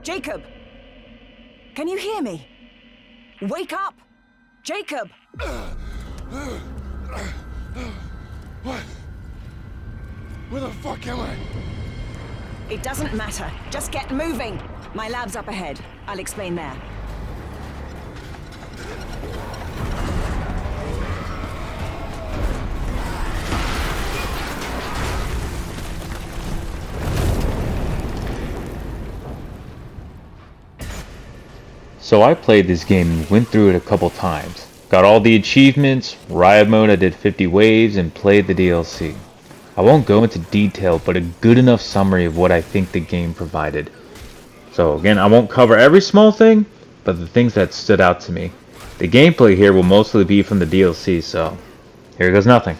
Jacob! Can you hear me? Wake up! Jacob! What? Where the fuck am I? It doesn't matter. Just get moving. My lab's up ahead. I'll explain there. So I played this game and went through it a couple times. Got all the achievements, riot mode I did 50 waves, and played the DLC. I won't go into detail, but a good enough summary of what I think the game provided. So again, I won't cover every small thing, but the things that stood out to me. The gameplay here will mostly be from the DLC, so here goes nothing.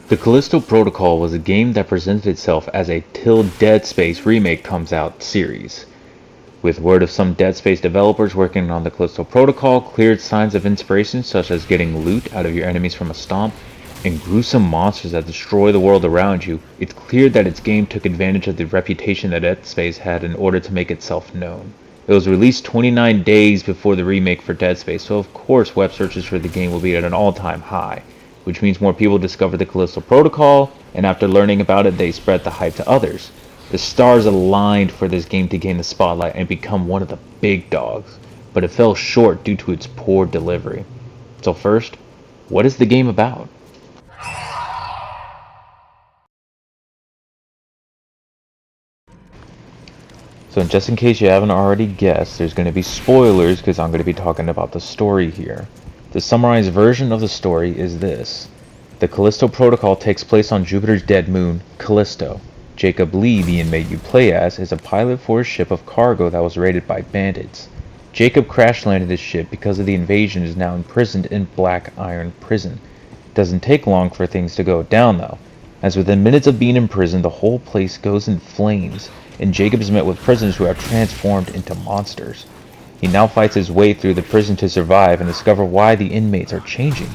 The Callisto Protocol was a game that presented itself as a till Dead Space remake comes out series. With word of some Dead Space developers working on the Callisto Protocol cleared signs of inspiration such as getting loot out of your enemies from a stomp, and gruesome monsters that destroy the world around you, it's clear that its game took advantage of the reputation that Dead Space had in order to make itself known. It was released 29 days before the remake for Dead Space, so of course web searches for the game will be at an all-time high, which means more people discovered the Callisto Protocol, and after learning about it they spread the hype to others. The stars aligned for this game to gain the spotlight and become one of the big dogs, but it fell short due to its poor delivery. So first, what is the game about? So just in case you haven't already guessed, there's going to be spoilers because I'm going to be talking about the story here. The summarized version of the story is this. The Callisto Protocol takes place on Jupiter's dead moon, Callisto. Jacob Lee, the inmate you play as, is a pilot for a ship of cargo that was raided by bandits. Jacob crash-landed his ship because of the invasion and is now imprisoned in Black Iron Prison. It doesn't take long for things to go down though, as within minutes of being in prison the whole place goes in flames, and Jacob is met with prisoners who have transformed into monsters. He now fights his way through the prison to survive and discover why the inmates are changing.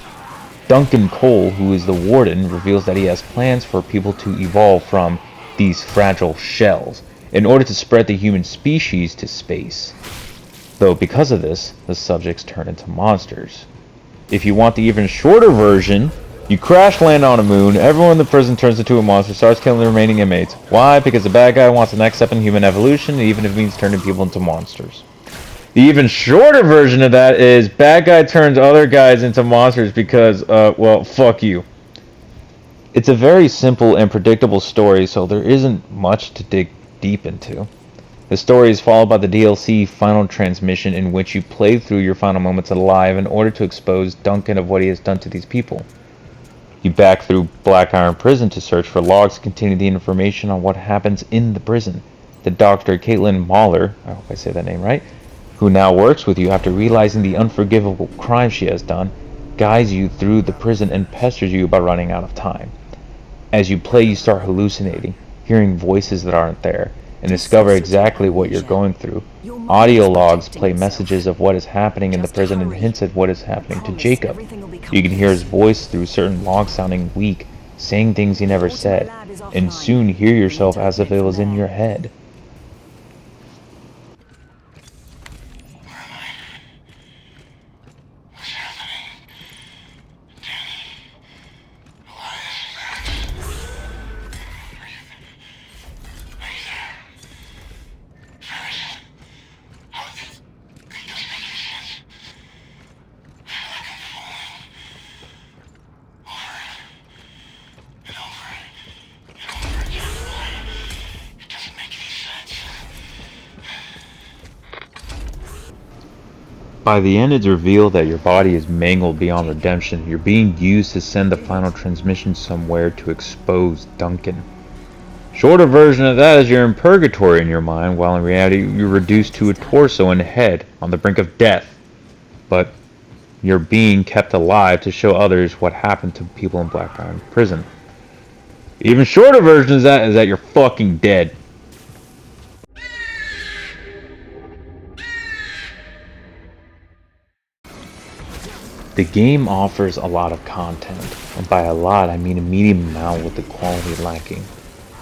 Duncan Cole, who is the warden, reveals that he has plans for people to evolve from these fragile shells in order to spread the human species to space. Though because of this, the subjects turn into monsters. If you want the even shorter version, you crash land on a moon, everyone in the prison turns into a monster, starts killing the remaining inmates. Why? Because the bad guy wants the next step in human evolution, even if it means turning people into monsters. The even shorter version of that is bad guy turns other guys into monsters because, well, fuck you. It's a very simple and predictable story, so there isn't much to dig deep into. The story is followed by the DLC Final Transmission, in which you play through your final moments alive in order to expose Duncan of what he has done to these people. You back through Black Iron Prison to search for logs to continue the information on what happens in the prison. The doctor, Caitlin Mahler, I hope I say that name right, who now works with you after realizing the unforgivable crime she has done, guides you through the prison and pesters you about running out of time. As you play, you start hallucinating, hearing voices that aren't there, and discover exactly what you're going through. Audio logs play messages of what is happening in the prison and hints at what is happening to Jacob. You can hear his voice through certain logs sounding weak, saying things he never said, and soon hear yourself as if it was in your head. By the end, it's revealed that your body is mangled beyond redemption. You're being used to send the final transmission somewhere to expose Duncan. Shorter version of that is you're in purgatory in your mind, while in reality you're reduced to a torso and head on the brink of death. But you're being kept alive to show others what happened to people in Black Iron Prison. The even shorter version of that is that you're fucking dead. The game offers a lot of content, and by a lot I mean a medium amount with the quality lacking.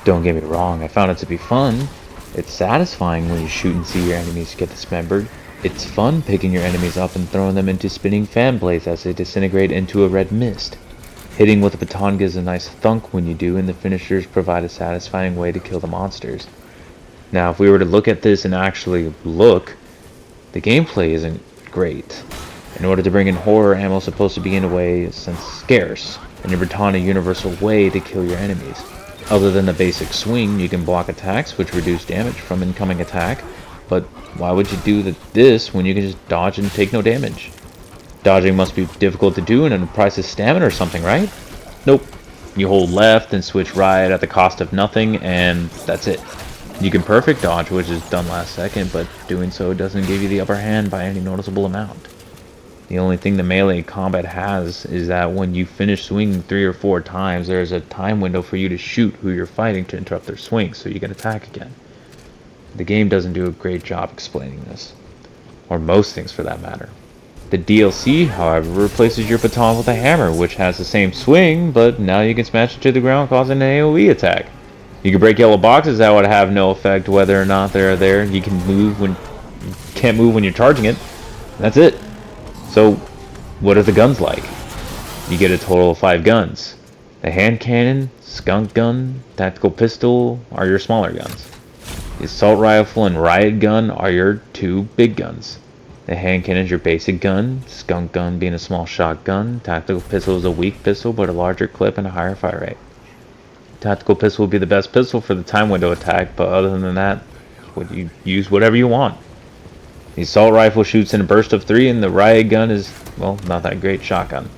Don't get me wrong, I found it to be fun. It's satisfying when you shoot and see your enemies get dismembered. It's fun picking your enemies up and throwing them into spinning fan blades as they disintegrate into a red mist. Hitting with a baton gives a nice thunk when you do, and the finishers provide a satisfying way to kill the monsters. Now, if we were to look at this and actually look, the gameplay isn't great. In order to bring in horror, ammo is supposed to be in a way since scarce, and your baton a universal way to kill your enemies. Other than the basic swing, you can block attacks which reduce damage from incoming attack, but why would you do this when you can just dodge and take no damage? Dodging must be difficult to do and it prices stamina or something, right? Nope. You hold left and switch right at the cost of nothing, and that's it. You can perfect dodge, which is done last second, but doing so doesn't give you the upper hand by any noticeable amount. The only thing the melee combat has is that when you finish swinging 3 or 4 times, there is a time window for you to shoot who you're fighting to interrupt their swing so you can attack again. The game doesn't do a great job explaining this, or most things for that matter. The DLC, however, replaces your baton with a hammer, which has the same swing, but now you can smash it to the ground causing an AoE attack. You can break yellow boxes that would have no effect whether or not they're there. You can't move when you're charging it. That's it. So, what are the guns like? You get a total of 5 guns. The hand cannon, skunk gun, tactical pistol are your smaller guns. The assault rifle and riot gun are your 2 big guns. The hand cannon is your basic gun, skunk gun being a small shotgun, tactical pistol is a weak pistol but a larger clip and a higher fire rate. Tactical pistol would be the best pistol for the time window attack, but other than that, you use whatever you want. The assault rifle shoots in a burst of 3, and the riot gun is, well, not that great shotgun.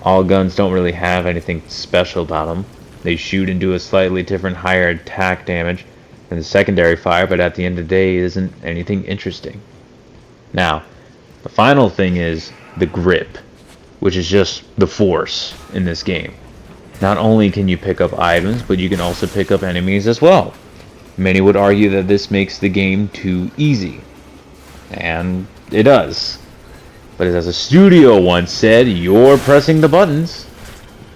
All guns don't really have anything special about them. They shoot and do a slightly different higher attack damage than the secondary fire, but at the end of the day, it isn't anything interesting. Now, the final thing is the grip, which is just the force in this game. Not only can you pick up items, but you can also pick up enemies as well. Many would argue that this makes the game too easy. And it does. But as a studio once said, you're pressing the buttons.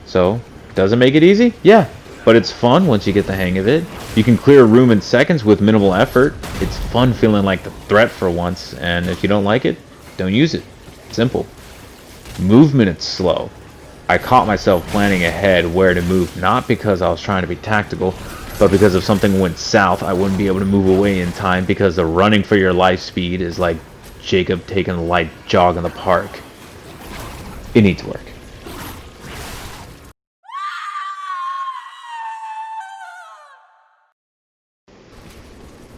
So, does it make it easy? Yeah. But it's fun once you get the hang of it. You can clear a room in seconds with minimal effort. It's fun feeling like the threat for once, and if you don't like it, don't use it. Simple. Movement, it's slow. I caught myself planning ahead where to move, not because I was trying to be tactical, but because if something went south, I wouldn't be able to move away in time because the running for your life speed is like Jacob taking a light jog in the park. It needs work.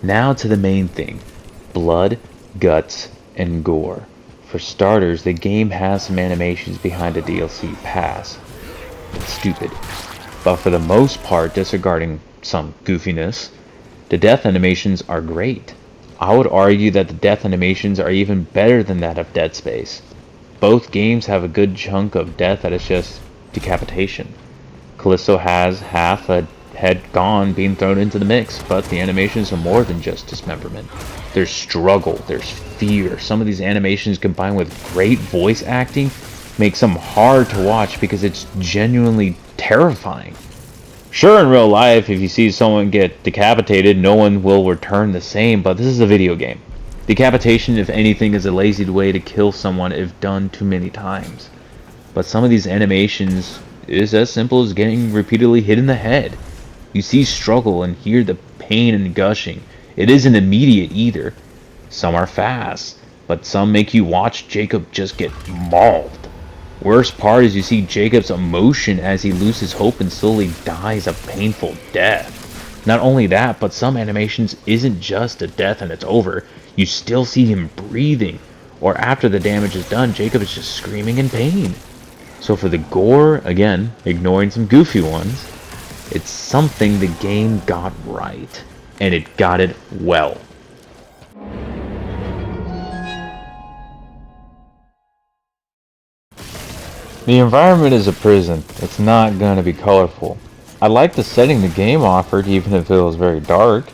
Now to the main thing. Blood, guts, and gore. For starters, the game has some animations behind the DLC pass. It's stupid. But for the most part, disregarding some goofiness, the death animations are great. I would argue that the death animations are even better than that of Dead Space. Both games have a good chunk of death that is just decapitation. Callisto has half a head gone being thrown into the mix, but the animations are more than just dismemberment. There's struggle, there's fear. Some of these animations combined with great voice acting make them hard to watch because it's genuinely terrifying. Sure, in real life, if you see someone get decapitated, no one will return the same, but this is a video game. Decapitation, if anything, is a lazy way to kill someone if done too many times. But some of these animations is as simple as getting repeatedly hit in the head. You see struggle and hear the pain and gushing. It isn't immediate either. Some are fast, but some make you watch Jacob just get mauled. Worst part is you see Jacob's emotion as he loses hope and slowly dies a painful death. Not only that, but some animations isn't just a death and it's over. You still see him breathing, or after the damage is done, Jacob is just screaming in pain. So for the gore, again, ignoring some goofy ones, it's something the game got right, and it got it well. The environment is a prison. It's not going to be colorful. I like the setting the game offered, even if it was very dark.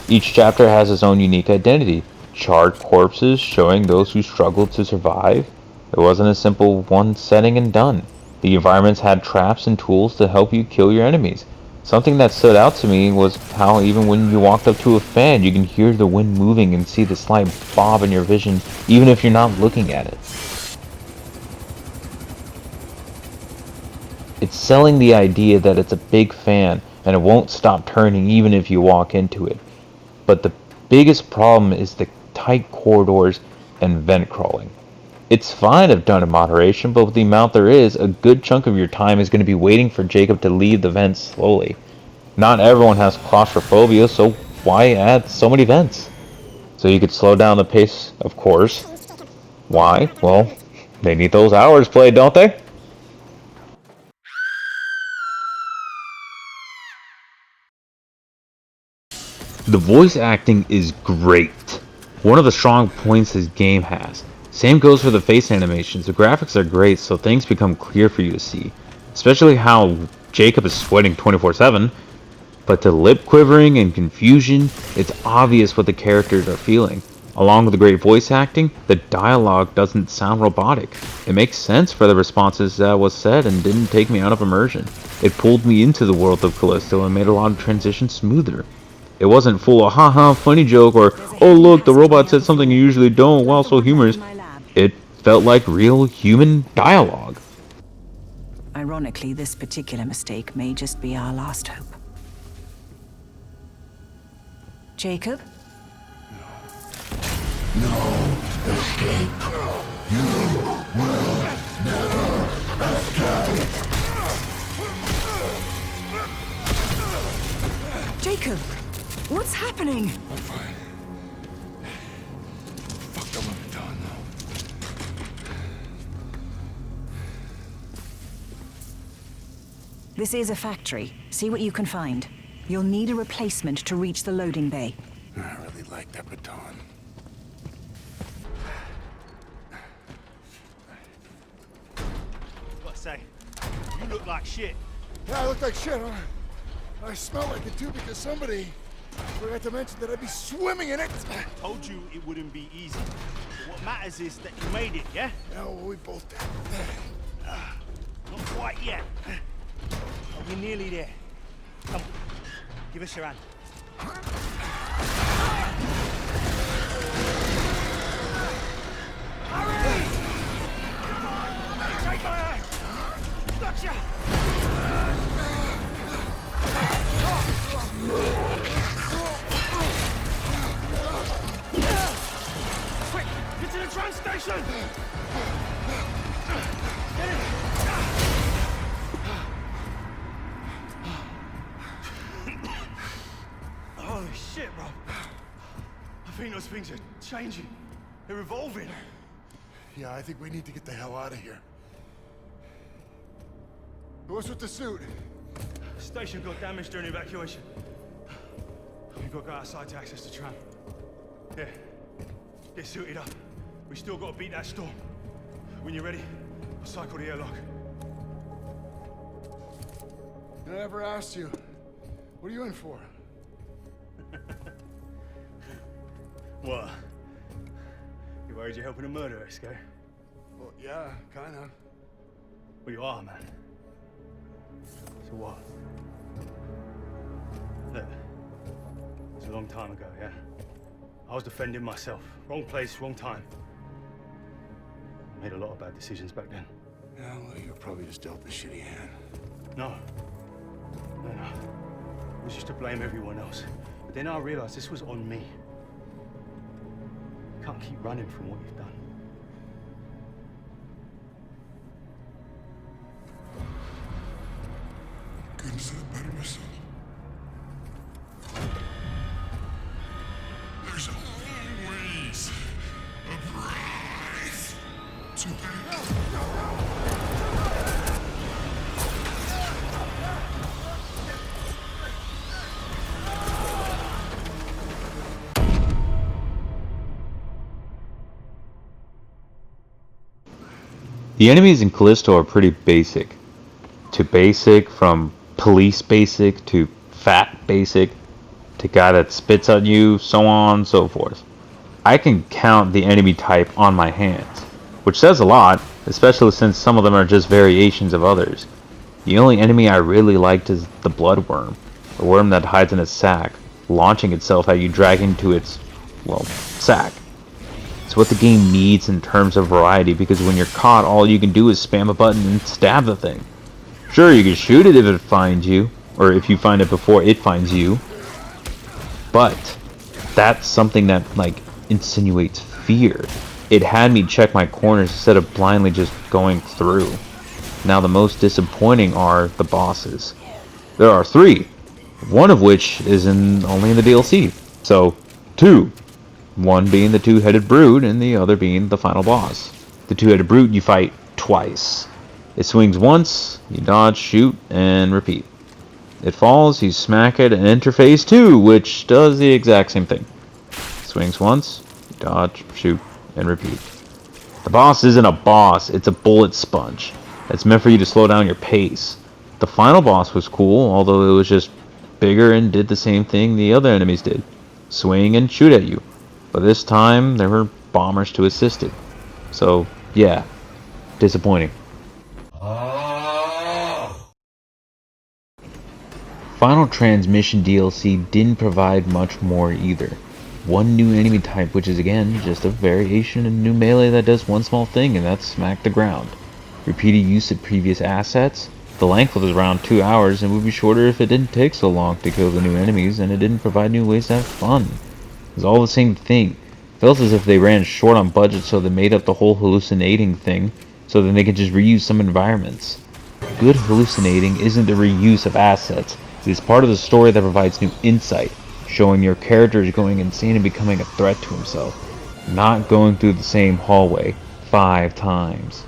Each chapter has its own unique identity. Charred corpses showing those who struggled to survive. It wasn't a simple one setting and done. The environments had traps and tools to help you kill your enemies. Something that stood out to me was how even when you walked up to a fan, you can hear the wind moving and see the slight bob in your vision, even if you're not looking at it. It's selling the idea that it's a big fan and it won't stop turning even if you walk into it. But the biggest problem is the tight corridors and vent crawling. It's fine if done in moderation, but with the amount there is, a good chunk of your time is going to be waiting for Jacob to leave the vents slowly. Not everyone has claustrophobia, so why add so many vents? So you could slow down the pace, of course. Why? Well, they need those hours played, don't they? The voice acting is great. One of the strong points this game has. Same goes for the face animations. The graphics are great, so things become clear for you to see. Especially how Jacob is sweating 24/7. But the lip quivering and confusion, it's obvious what the characters are feeling. Along with the great voice acting, the dialogue doesn't sound robotic. It makes sense for the responses that was said and didn't take me out of immersion. It pulled me into the world of Callisto and made a lot of transitions smoother. It wasn't full of haha funny joke or oh look the robot said something you usually don't while so humorous. It felt like real human dialogue. Ironically, this particular mistake may just be our last hope. Jacob? No escape. You will never escape. Jacob! What's happening? I'm fine. Fucked up on the dawn, though. This is a factory. See what you can find. You'll need a replacement to reach the loading bay. I really like that baton. Gotta say, you look like shit. Yeah, I look like shit, huh? I smell like it too because somebody forgot to mention that I'd be swimming in it. Told you it wouldn't be easy. What matters is that you made it, yeah? Yeah, well, we both did. Not quite yet. But we're nearly there. Come, give us your hand. Hurry! Take my hand! Gotcha! Quick! Get to the train station! Get in! Holy shit, bro. I think those things are changing. They're evolving. Yeah, I think we need to get the hell out of here. What's with the suit? Station got damaged during evacuation. We've got to go outside to access the tram. Yeah. Get suited up. We still got to beat that storm. When you're ready, I'll cycle the airlock. I never asked you. What are you in for? What? You worried you're helping a murderer escape? Well, yeah, kinda. Well, you are, man. So what? Look, it was a long time ago, yeah? I was defending myself. Wrong place, wrong time. I made a lot of bad decisions back then. Yeah, well, you were probably just dealt a shitty hand. No. It was just to blame everyone else. But then I realized this was on me. You can't keep running from what you've done. Couldn't say it better myself. There's always a price to pay. The enemies in Callisto are pretty basic. To basic, from police basic to fat basic to guy that spits at you, so on and so forth. I can count the enemy type on my hands. which says a lot, especially since some of them are just variations of others. The only enemy I really liked is the bloodworm, a worm that hides in its sack, launching itself at you, dragging to its, well, sack. It's what the game needs in terms of variety, because when you're caught, all you can do is spam a button and stab the thing. Sure, you can shoot it if it finds you, or if you find it before it finds you, but that's something that, like, insinuates fear. It had me check my corners instead of blindly just going through. Now the most disappointing are the bosses. There are 3, one of which is only in the DLC. So, 2. One being the two-headed brute and the other being the final boss. The two-headed brute you fight twice. It swings once, you dodge, shoot, and repeat. It falls, you smack it, and enter phase 2, which does the exact same thing. Swings once, you dodge, shoot, and repeat. The boss isn't a boss, it's a bullet sponge. It's meant for you to slow down your pace. The final boss was cool, although it was just bigger and did the same thing the other enemies did. Swing and shoot at you. But this time, there were bombers to assist it. So, yeah, disappointing. Final Transmission DLC didn't provide much more either. One new enemy type, which is again just a variation of new melee that does one small thing, and that's smack the ground. Repeated use of previous assets. The length was around 2 hours and would be shorter if it didn't take so long to kill the new enemies, and it didn't provide new ways to have fun. It's all the same thing. Felt as if they ran short on budget, so they made up the whole hallucinating thing so then they could just reuse some environments. Good hallucinating isn't the reuse of assets. It is part of the story that provides new insight, showing your character is going insane and becoming a threat to himself, not going through the same hallway 5 times.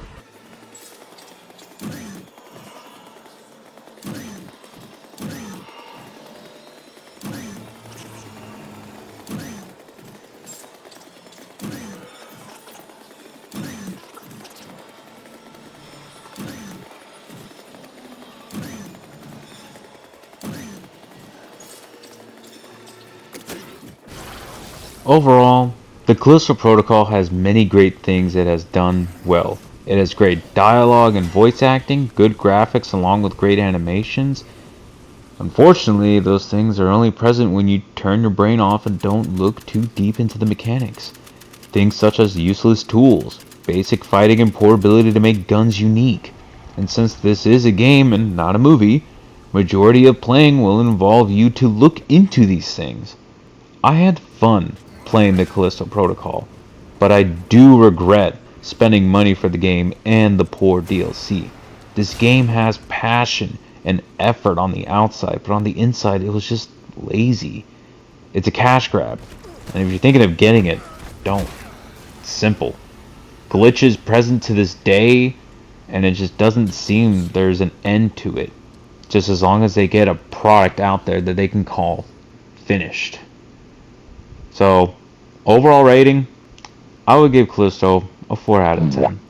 Overall, the Callisto Protocol has many great things it has done well. It has great dialogue and voice acting, good graphics along with great animations. Unfortunately, those things are only present when you turn your brain off and don't look too deep into the mechanics. Things such as useless tools, basic fighting, and poor ability to make guns unique. And since this is a game and not a movie, majority of playing will involve you to look into these things. I had fun playing the Callisto Protocol, but I do regret spending money for the game and the poor DLC. This game has passion and effort on the outside, but on the inside it was just lazy. It's a cash grab, and if you're thinking of getting it, don't. It's simple. Glitches present to this day, and it just doesn't seem there's an end to it. Just as long as they get a product out there that they can call finished. So, overall rating, I would give Callisto a 4 out of 10.